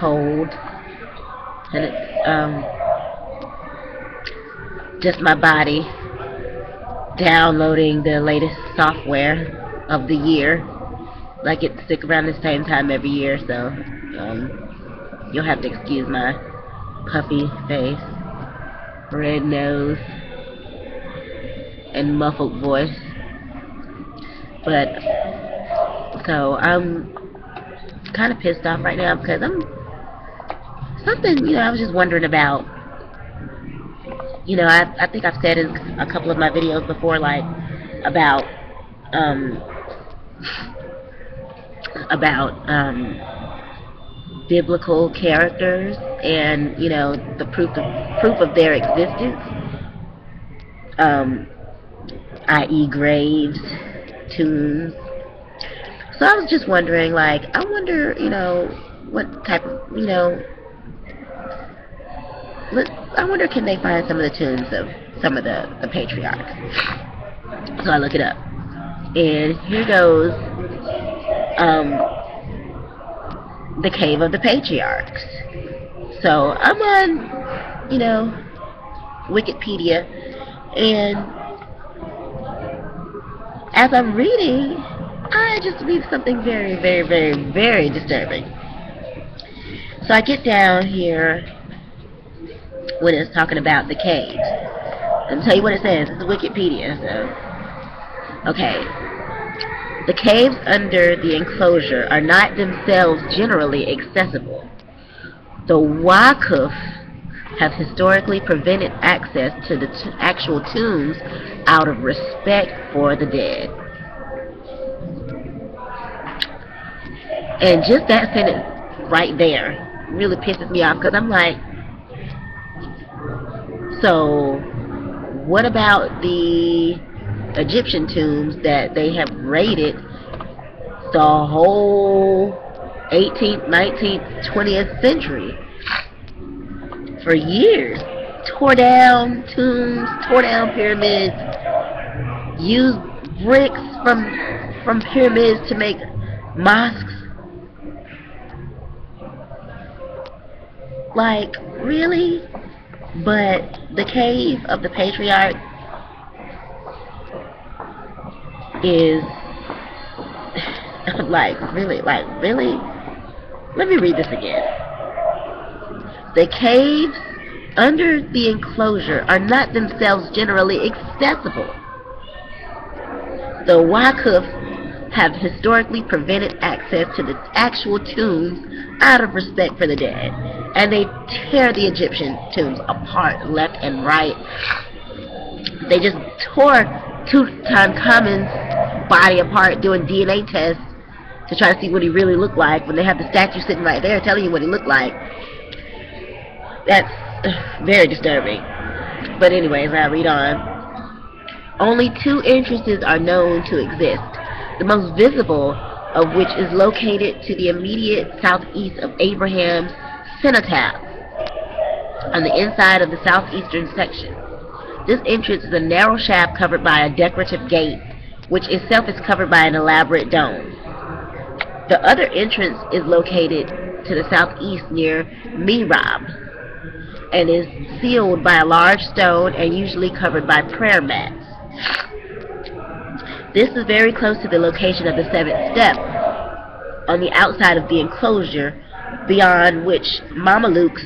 cold, and it's just my body downloading the latest software of the year. Like it's sick around the same time every year, so you'll have to excuse my puffy face, red nose, and muffled voice. But so I'm kind of pissed off right now because I was just wondering about. I think I've said in a couple of my videos before, like about biblical characters and the proof of their existence, i.e. graves, tombs. So I was just wondering, like, I wonder, what type of, I wonder, can they find some of the tombs of some of the patriarchs? So I look it up, and here goes the cave of the patriarchs. So I'm on, Wikipedia, and as I'm reading, I just read something very, very, very, very disturbing. So I get down here when it's talking about the caves. I'll tell you what it says. This is Wikipedia. So, okay. The caves under the enclosure are not themselves generally accessible. The Waqf have historically prevented access to the actual tombs out of respect for the dead. And just that sentence right there really pisses me off, because I'm like, so what about the Egyptian tombs that they have raided the whole 18th, 19th, 20th century for years? Tore down tombs, tore down pyramids, used bricks from pyramids to make mosques. Like, really? But the cave of the patriarch is like, really? Let me read this again. The caves under the enclosure are not themselves generally accessible. The Waqf have historically prevented access to the actual tombs out of respect for the dead. And they tear the Egyptian tombs apart left and right. They just tore Tutankhamun's body apart doing DNA tests to try to see what he really looked like when they have the statue sitting right there telling you what he looked like. That's very disturbing. But anyways, I read on. Only 2 entrances are known to exist, the most visible of which is located to the immediate southeast of Abraham's cenotaph on the inside of the southeastern section. This entrance is a narrow shaft covered by a decorative gate, which itself is covered by an elaborate dome. The other entrance is located to the southeast near Mihrab and is sealed by a large stone and usually covered by prayer mats. This is very close to the location of the 7th step on the outside of the enclosure, beyond which Mamelukes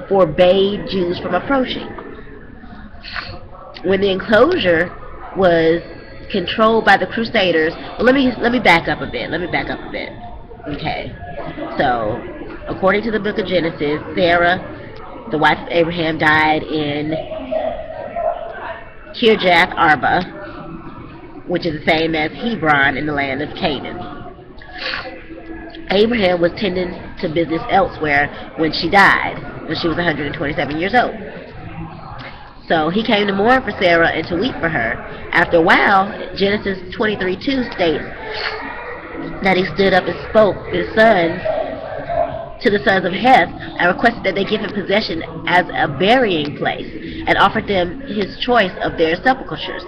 forbade Jews from approaching. When the enclosure was controlled by the Crusaders, well, let me back up a bit. Okay, so according to the book of Genesis, Sarah, the wife of Abraham, died in Kirjath Arba, which is the same as Hebron in the land of Canaan. Abraham was tending to business elsewhere when she died, when she was 127 years old. So he came to mourn for Sarah and to weep for her. After a while, Genesis 23:2 states that he stood up and spoke to the sons of Heth and requested that they give him possession as a burying place and offered them his choice of their sepulchres.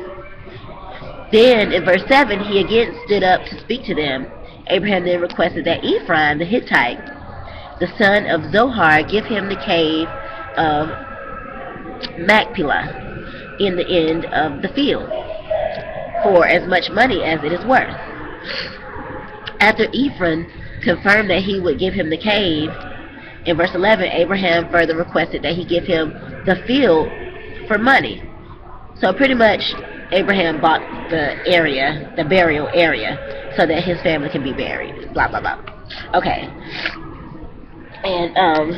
Then in verse 7, he again stood up to speak to them. Abraham then requested that Ephraim the Hittite, the son of Zohar, give him the cave of Machpelah in the end of the field for as much money as it is worth. After Ephron confirmed that he would give him the cave, in verse 11, Abraham further requested that he give him the field for money. So pretty much Abraham bought the area, the burial area, so that his family can be buried. Blah, blah, blah. Okay. And, oh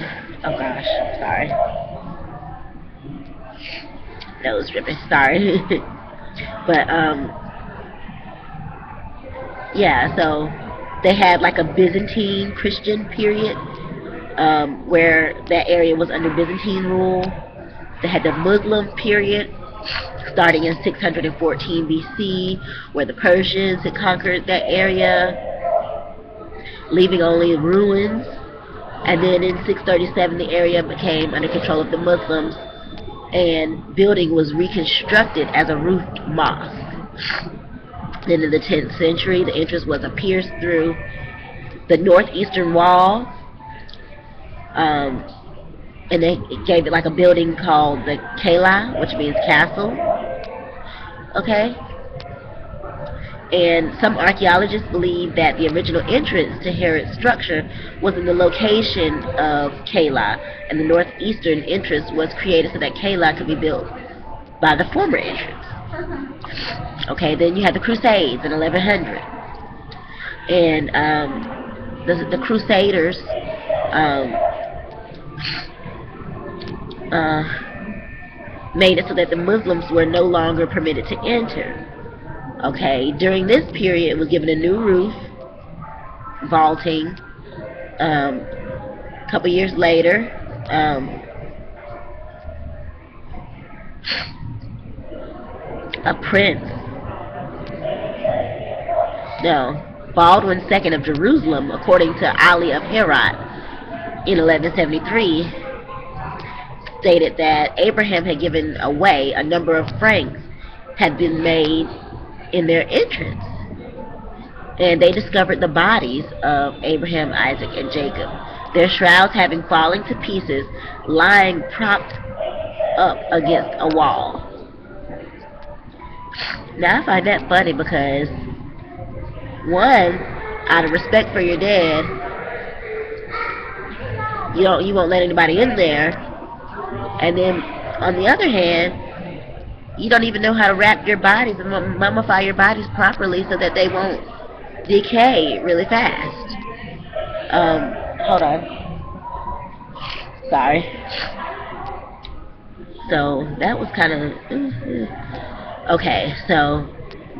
gosh, sorry. Nose dripping, sorry. But, yeah, so they had like a Byzantine Christian period, where that area was under Byzantine rule. They had the Muslim period, starting in 614 BC, where the Persians had conquered that area, leaving only ruins. And then in 637, the area became under control of the Muslims, and building was reconstructed as a roofed mosque. Then in the 10th century, the entrance was a pierce through the northeastern wall, and they gave it like a building called the Kela, which means castle. Okay? And some archaeologists believe that the original entrance to Herod's structure was in the location of Kela, and the northeastern entrance was created so that Kela could be built by the former entrance. Okay, then you had the Crusades in 1100, and the Crusaders made it so that the Muslims were no longer permitted to enter. Okay, during this period, it was given a new roof, vaulting. A couple years later, a prince, Baldwin II of Jerusalem, according to Ali of Herat, in 1173, stated that Abraham had given away a number of francs had been made in their entrance, and they discovered the bodies of Abraham, Isaac, and Jacob, their shrouds having fallen to pieces, lying propped up against a wall. Now I find that funny because, one, out of respect for your dead, you won't let anybody in there, and then on the other hand, you don't even know how to wrap your bodies and mummify your bodies properly so that they won't decay really fast. Hold on. Sorry. So that was kind of okay. So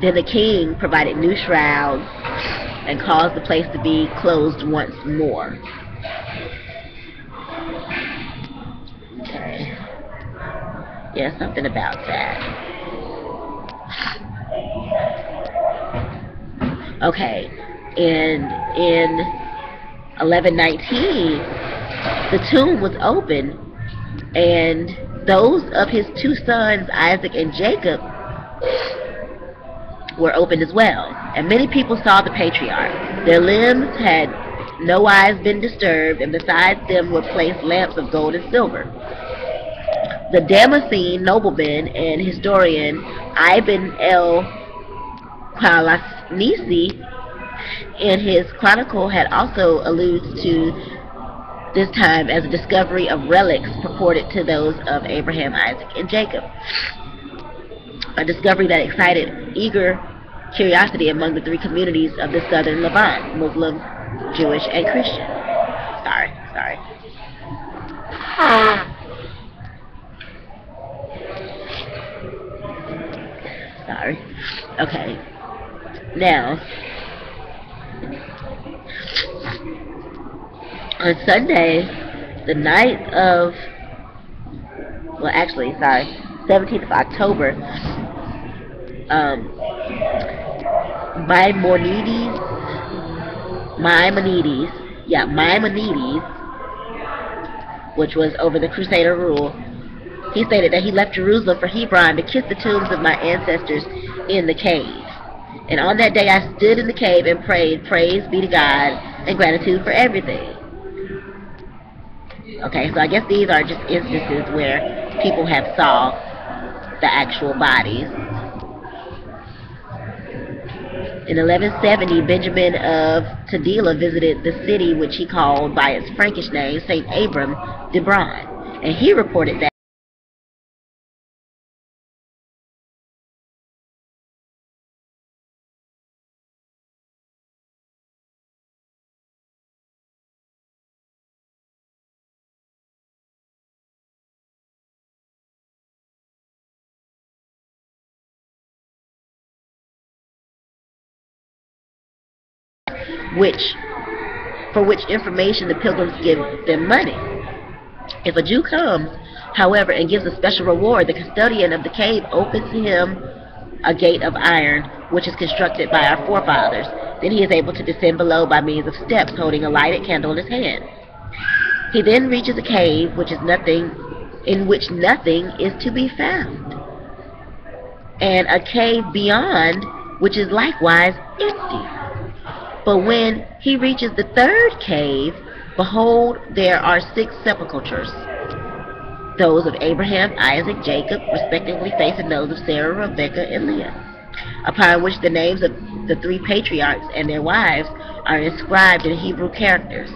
then the king provided new shrouds and caused the place to be closed once more. Okay. Yeah, something about that. Okay, and in 1119, the tomb was opened, and those of his two sons, Isaac and Jacob, were opened as well. And many people saw the patriarchs. Their limbs had no wise been disturbed, and beside them were placed lamps of gold and silver. The Damascene nobleman and historian Ibn el-Qalasnisi in his chronicle had also alluded to this time as a discovery of relics purported to those of Abraham, Isaac, and Jacob. A discovery that excited eager curiosity among the three communities of the southern Levant, Muslim, Jewish, and Christian. Sorry. Sorry. Okay. Now, on Sunday, the 17th of October, Maimonides, which was over the Crusader rule, he stated that he left Jerusalem for Hebron to kiss the tombs of my ancestors in the cave. And on that day I stood in the cave and prayed, praise be to God and gratitude for everything. Okay, so I guess these are just instances where people have saw the actual bodies. In 1170, Benjamin of Tudela visited the city which he called by its Frankish name, St. Abram de Bron, and he reported that which for which information the pilgrims give them money. If a Jew comes, however, and gives a special reward, the custodian of the cave opens to him a gate of iron, which is constructed by our forefathers. Then he is able to descend below by means of steps, holding a lighted candle in his hand. He then reaches a cave, which is nothing, in which nothing is to be found, and a cave beyond, which is likewise empty. But when he reaches the third cave, behold, there are 6 sepulchres, those of Abraham, Isaac, Jacob, respectively facing those of Sarah, Rebekah, and Leah, upon which the names of the 3 patriarchs and their wives are inscribed in Hebrew characters.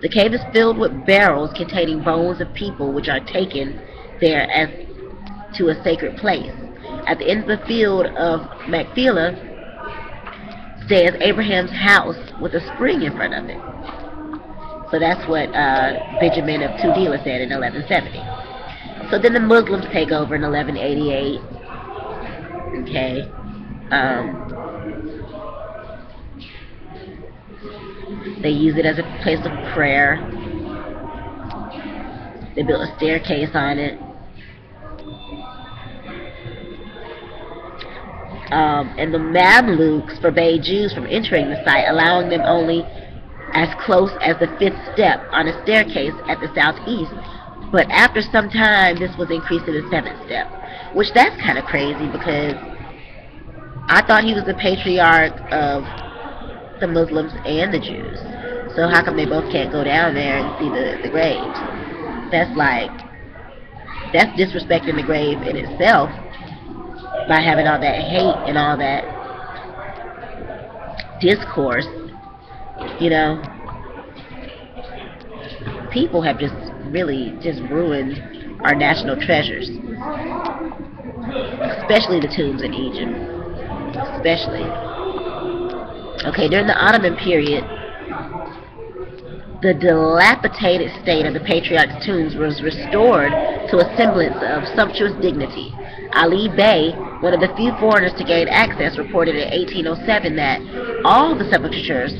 The cave is filled with barrels containing bones of people which are taken there as to a sacred place. At the end of the field of Machpelah stands Abraham's house with a spring in front of it. So that's what Benjamin of Tudela said in 1170. So then the Muslims take over in 1188. Okay. They use it as a place of prayer. They built a staircase on it. And the Mamluks forbade Jews from entering the site, allowing them only as close as the 5th step on a staircase at the southeast. But after some time, this was increased to the 7th step, which that's kind of crazy, because I thought he was the patriarch of the Muslims and the Jews. So how come they both can't go down there and see the graves? That's disrespecting the grave in itself by having all that hate and all that discourse. You know, people have just really just ruined our national treasures, especially the tombs in Egypt. Especially. Okay, during the Ottoman period, the dilapidated state of the patriarchs' tombs was restored to a semblance of sumptuous dignity. Ali Bey, one of the few foreigners to gain access, reported in 1807 that all the sepulchres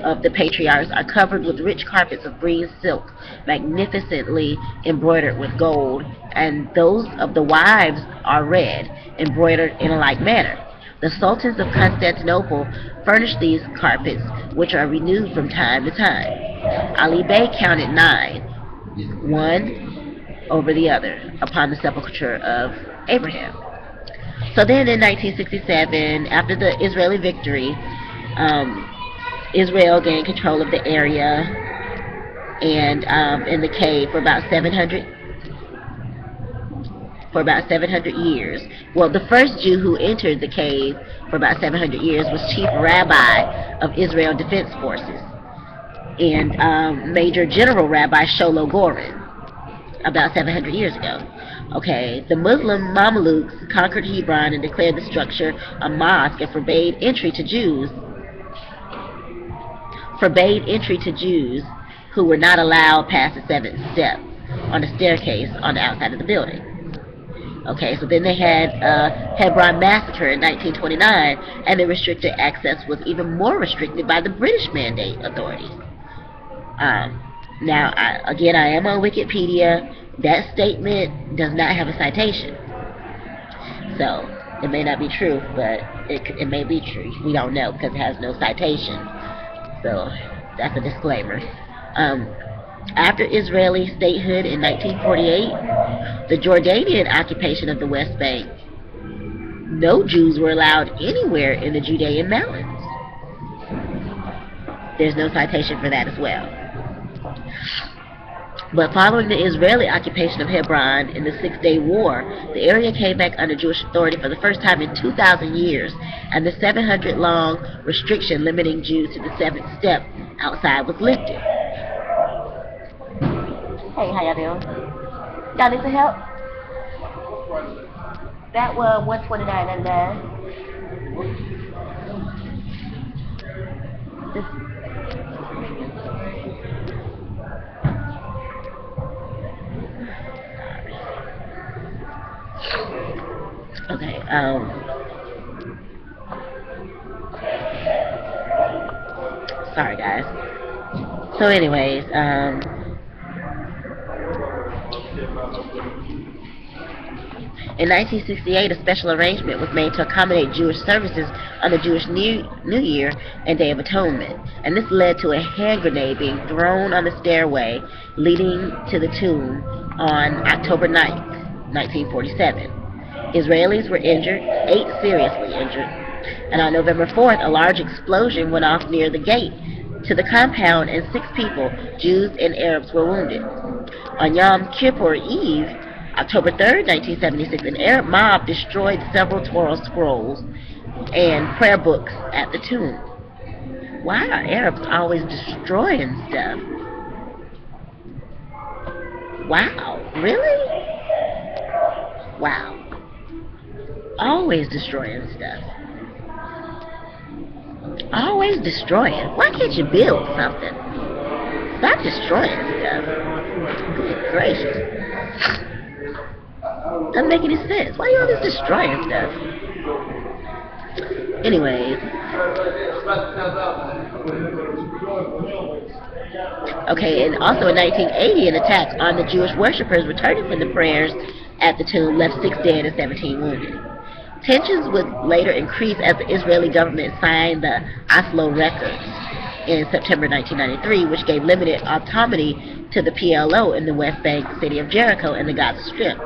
of the patriarchs are covered with rich carpets of green silk, magnificently embroidered with gold, and those of the wives are red, embroidered in a like manner. The sultans of Constantinople furnished these carpets, which are renewed from time to time. Ali Bey counted 9, one over the other, upon the sepulchre of Abraham. So then in 1967, after the Israeli victory, Israel gained control of the area and in the cave for about 700 years. Well, the first Jew who entered the cave for about 700 years was Chief Rabbi of Israel Defense Forces and Major General Rabbi Sholo Goren about 700 years ago. Okay, the Muslim Mamelukes conquered Hebron and declared the structure a mosque and forbade entry to Jews who were not allowed past the 7th step on the staircase on the outside of the building. Okay, so then they had Hebron massacre in 1929, and the restricted access was even more restricted by the British Mandate authorities. Now, I am on Wikipedia. That statement does not have a citation, so it may not be true, but it may be true. We don't know because it has no citation. So that's a disclaimer. After Israeli statehood in 1948, the Jordanian occupation of the West Bank, no Jews were allowed anywhere in the Judean mountains. There's no citation for that as well. But following the Israeli occupation of Hebron in the Six-Day War, the area came back under Jewish authority for the first time in 2,000 years, and the 700-long restriction limiting Jews to the seventh step outside was lifted. Hey, how y'all doing? Y'all need some help? That was $129.99. Okay, sorry guys. So anyways, in 1968, a special arrangement was made to accommodate Jewish services on the Jewish New Year and Day of Atonement, and this led to a hand grenade being thrown on the stairway leading to the tomb on October 9th, 1947. Israelis were injured, 8 seriously injured, and on November 4th, a large explosion went off near the gate to the compound, and 6 people, Jews and Arabs, were wounded. On Yom Kippur Eve, October 3rd, 1976, an Arab mob destroyed several Torah scrolls and prayer books at the tomb. Why are Arabs always destroying stuff? Wow, really? Wow. Always destroying stuff. Always destroying. Why can't you build something? Stop destroying stuff. Good gracious. Doesn't make any sense. Why are you always destroying stuff? Anyways. Okay, and also in 1980, an attack on the Jewish worshippers returning from the prayers at the tomb left 6 dead and 17 wounded. Tensions would later increase as the Israeli government signed the Oslo Records in September 1993, which gave limited autonomy to the PLO in the West Bank, city of Jericho, and the Gaza Strip.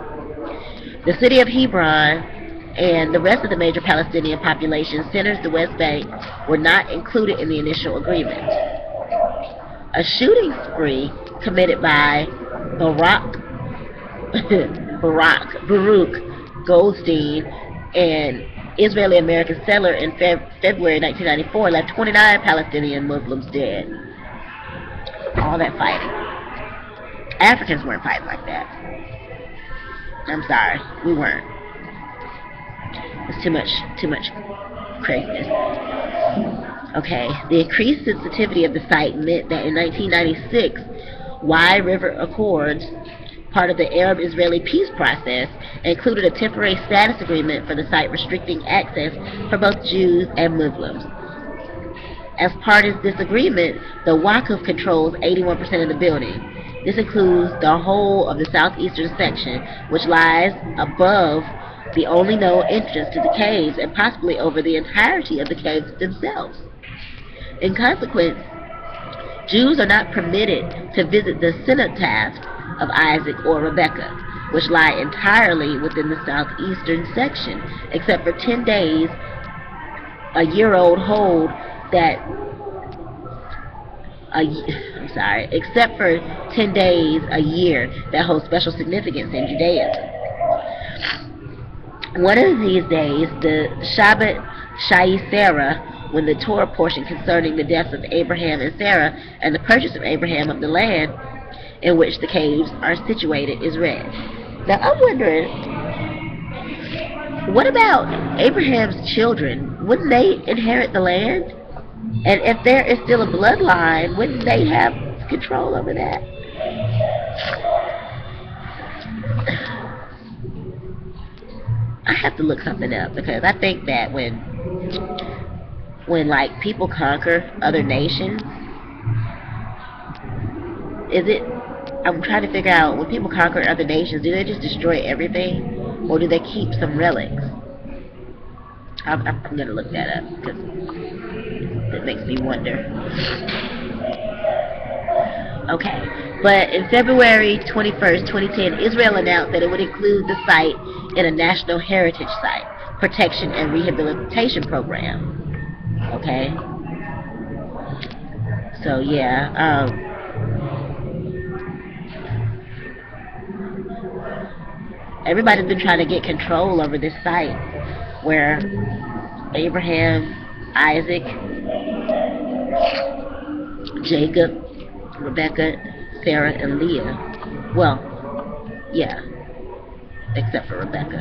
The city of Hebron and the rest of the major Palestinian population centers, the West Bank, were not included in the initial agreement. A shooting spree committed by Baruch Goldstein, an Israeli-American settler in February 1994, left 29 Palestinian Muslims dead. All that fighting. Africans weren't fighting like that. I'm sorry, we weren't. It's too much craziness. Okay, the increased sensitivity of the site meant that in 1996, Wye River Accords, part of the Arab-Israeli peace process, included a temporary status agreement for the site restricting access for both Jews and Muslims. As part of this agreement, the Waqf controls 81% of the building. This includes the whole of the southeastern section, which lies above the only known entrance to the caves and possibly over the entirety of the caves themselves. In consequence, Jews are not permitted to visit the cenotaphs of Isaac or Rebekah, which lie entirely within the southeastern section, except for 10 days a year-old hold that except for 10 days a year that hold special significance in Judaism. One of these days, the Shabbat Shai-Sarah, when the Torah portion concerning the deaths of Abraham and Sarah and the purchase of Abraham of the land in which the caves are situated, is read. Now I'm wondering, what about Abraham's children? Wouldn't they inherit the land? And if there is still a bloodline, wouldn't they have control over that? I have to look something up, because I think that when like people conquer other nations, I'm trying to figure out, when people conquer other nations, do they just destroy everything, or do they keep some relics? I'm going to look that up, because it makes me wonder. Okay, but in February 21st, 2010, Israel announced that it would include the site in a National Heritage Site Protection and Rehabilitation Program. Okay? So, yeah, Everybody's been trying to get control over this site where Abraham, Isaac, Jacob, Rebecca, Sarah, and Leah. Well, yeah, except for Rebecca.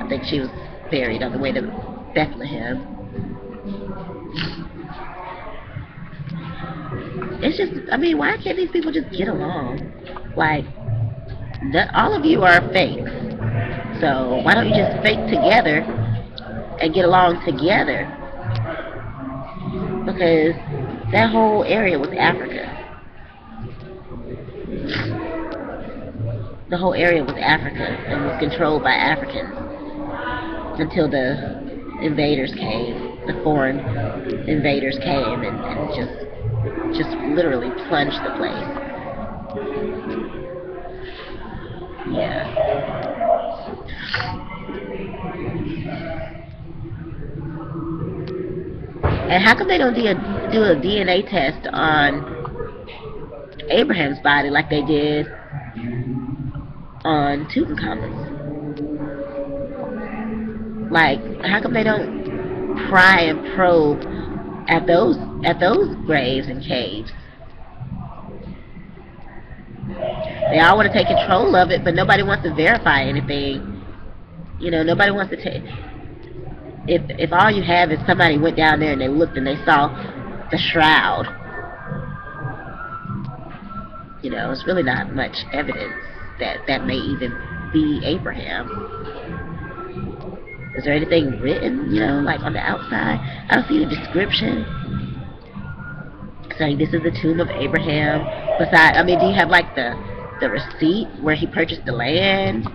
I think she was buried on the way to Bethlehem. It's just, I mean, why can't these people just get along? Like, all of you are fakes. So why don't you just fake together and get along together? Because that whole area was Africa. The whole area was Africa and was controlled by Africans until the invaders came, the foreign invaders came and just literally plunged the place. Yeah. And how come they don't do a DNA test on Abraham's body like they did on Tutankhamun's? Like, how come they don't pry and probe at those graves and caves? They all want to take control of it, but nobody wants to verify anything. You know, nobody wants to take. If all you have is somebody went down there and they looked and they saw the shroud, you know, it's really not much evidence that may even be Abraham. Is there anything written, you know, like on the outside? I don't see a description saying this is the tomb of Abraham. Besides, I mean, do you have like the receipt where he purchased the land?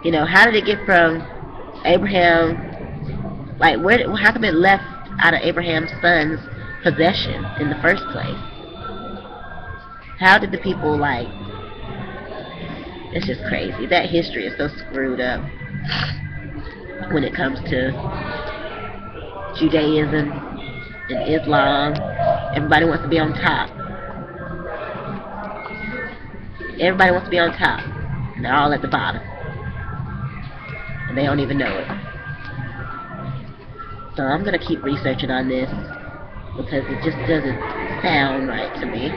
You know, how did it get from Abraham, like, how come it left out of Abraham's son's possession in the first place? How did the people, like, it's just crazy. That history is so screwed up when it comes to Judaism and Islam. Everybody wants to be on top. Everybody wants to be on top, and they're all at the bottom. And they don't even know it. So I'm going to keep researching on this because it just doesn't sound right to me.